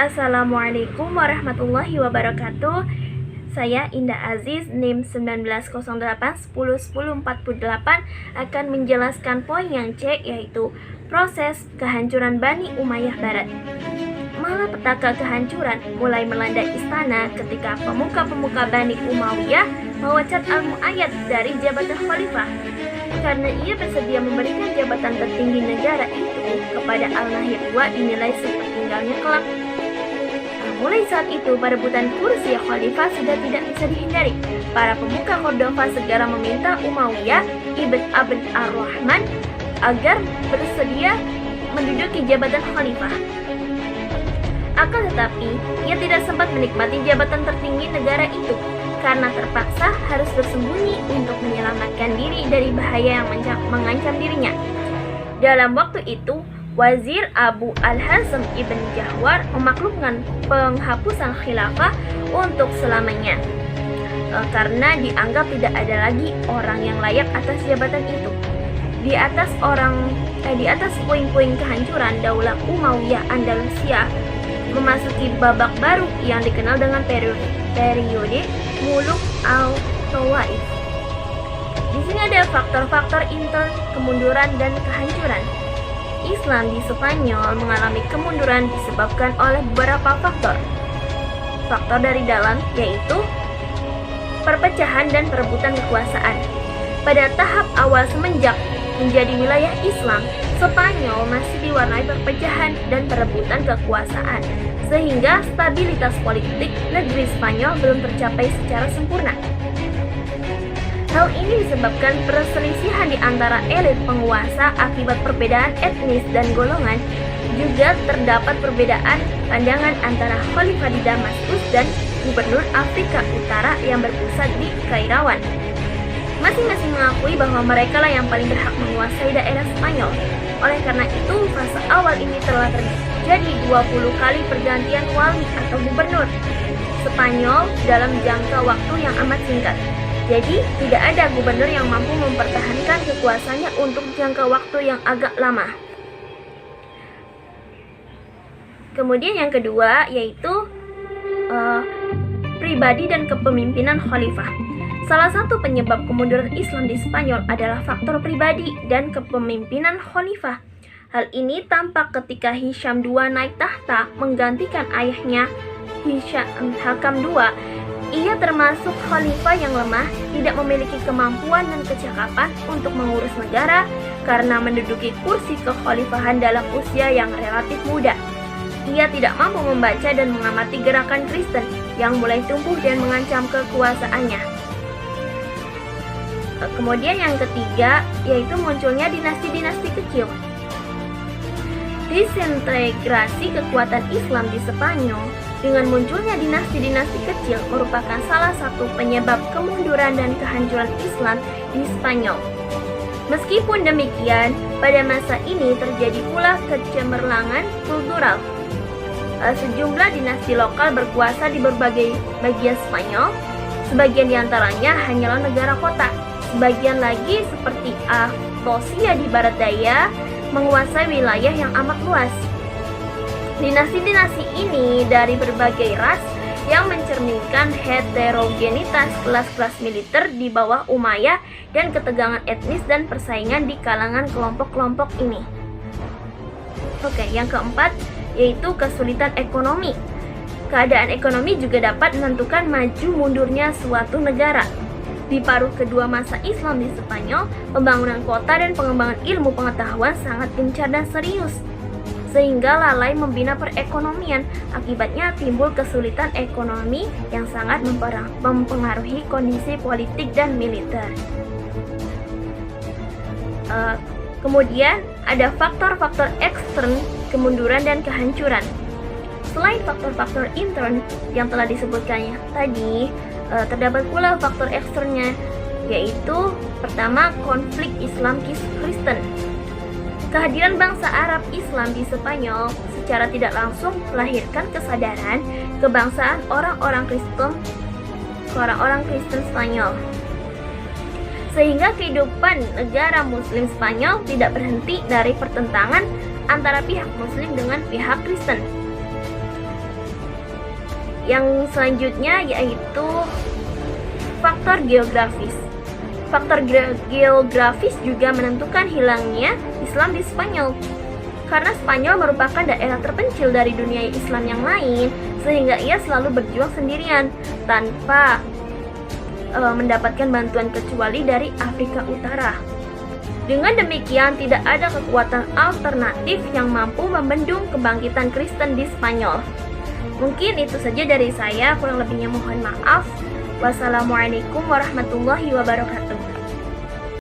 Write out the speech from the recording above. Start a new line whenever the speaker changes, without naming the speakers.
Assalamualaikum warahmatullahi wabarakatuh. Saya Indah Aziz, NIM 1908-10-10-48 akan menjelaskan poin yang C, yaitu proses kehancuran Bani Umayyah Barat. Malapetaka kehancuran mulai melanda istana ketika pemuka-pemuka Bani Umayyah memecat Al-Mu'ayyad dari jabatan khalifah karena ia bersedia memberikan jabatan tertinggi negara itu kepada Al-Nahir II dinilai sepertinggalnya kelak. Mulai saat itu, perebutan kursi khalifah sudah tidak bisa dihindari. Para pemuka Cordova segera meminta Umayyah Ibn Abd ar-Rahman agar bersedia menduduki jabatan khalifah. Akan tetapi, ia tidak sempat menikmati jabatan tertinggi negara itu karena terpaksa harus bersembunyi untuk menyelamatkan diri dari bahaya yang mengancam dirinya. Dalam waktu itu, Wazir Abu Al-Hazm Ibn Jahwar memaklumkan penghapusan khilafah untuk selamanya karena dianggap tidak ada lagi orang yang layak atas jabatan itu. Di atas puing-puing kehancuran Daulah Umayyah Andalusia memasuki babak baru yang dikenal dengan periode Muluk al-Tawaif. Di sini ada faktor-faktor intern, kemunduran dan kehancuran. Islam di Spanyol mengalami kemunduran disebabkan oleh beberapa faktor. Faktor dari dalam yaitu perpecahan dan perebutan kekuasaan. Pada tahap awal semenjak menjadi wilayah Islam, Spanyol masih diwarnai perpecahan dan perebutan kekuasaan, sehingga stabilitas politik negeri Spanyol belum tercapai secara sempurna. Hal ini disebabkan perselisihan di antara elit penguasa akibat perbedaan etnis dan golongan. Juga terdapat perbedaan pandangan antara khalifah di Damaskus dan gubernur Afrika Utara yang berpusat di Kairawan. Masing-masing mengakui bahwa mereka lah yang paling berhak menguasai daerah Spanyol. Oleh karena itu, fase awal ini telah terjadi 20 kali pergantian wali atau gubernur Spanyol dalam jangka waktu yang amat singkat. Jadi, tidak ada gubernur yang mampu mempertahankan kekuasaannya untuk jangka waktu yang agak lama. Kemudian yang kedua yaitu pribadi dan kepemimpinan khalifah. Salah satu penyebab kemunduran Islam di Spanyol adalah faktor pribadi dan kepemimpinan khalifah. Hal ini tampak ketika Hisham II naik tahta menggantikan ayahnya Hakam II. Ia termasuk khalifah yang lemah, tidak memiliki kemampuan dan kecakapan untuk mengurus negara karena menduduki kursi kekhalifahan dalam usia yang relatif muda. Ia tidak mampu membaca dan mengamati gerakan Kristen yang mulai tumbuh dan mengancam kekuasaannya. Kemudian yang ketiga yaitu munculnya dinasti-dinasti kecil. Disintegrasi kekuatan Islam di Spanyol dengan munculnya dinasti-dinasti kecil merupakan salah satu penyebab kemunduran dan kehancuran Islam di Spanyol. Meskipun demikian, pada masa ini terjadi pula kecemerlangan kultural. Sejumlah dinasti lokal berkuasa di berbagai bagian Spanyol. Sebagian diantaranya hanyalah negara kota. Sebagian lagi seperti Andalusia di barat daya menguasai wilayah yang amat luas. Dinasti-dinasti ini dari berbagai ras yang mencerminkan heterogenitas kelas-kelas militer di bawah Umayyah dan ketegangan etnis dan persaingan di kalangan kelompok-kelompok ini. Oke, yang keempat yaitu kesulitan ekonomi. Keadaan ekonomi juga dapat menentukan maju mundurnya suatu negara. Di paruh kedua masa Islam di Spanyol, pembangunan kota dan pengembangan ilmu pengetahuan sangat gencar dan serius, sehingga lalai membina perekonomian. Akibatnya timbul kesulitan ekonomi yang sangat mempengaruhi kondisi politik dan militer. Kemudian ada faktor-faktor ekstern kemunduran dan kehancuran. Selain faktor-faktor intern yang telah disebutkannya tadi, terdapat pula faktor eksternnya, yaitu pertama konflik Islam Kristen. Kehadiran bangsa Arab Islam di Spanyol secara tidak langsung melahirkan kesadaran kebangsaan orang-orang Kristen Spanyol. Sehingga kehidupan negara Muslim Spanyol tidak berhenti dari pertentangan antara pihak Muslim dengan pihak Kristen. Yang selanjutnya yaitu faktor geografis. Faktor geografis juga menentukan hilangnya Islam di Spanyol. Karena Spanyol merupakan daerah terpencil dari dunia Islam yang lain, sehingga ia selalu berjuang sendirian tanpa mendapatkan bantuan kecuali dari Afrika Utara. Dengan demikian, tidak ada kekuatan alternatif yang mampu membendung kebangkitan Kristen di Spanyol. Mungkin itu saja dari saya, kurang lebihnya mohon maaf. Wassalamualaikum warahmatullahi wabarakatuh.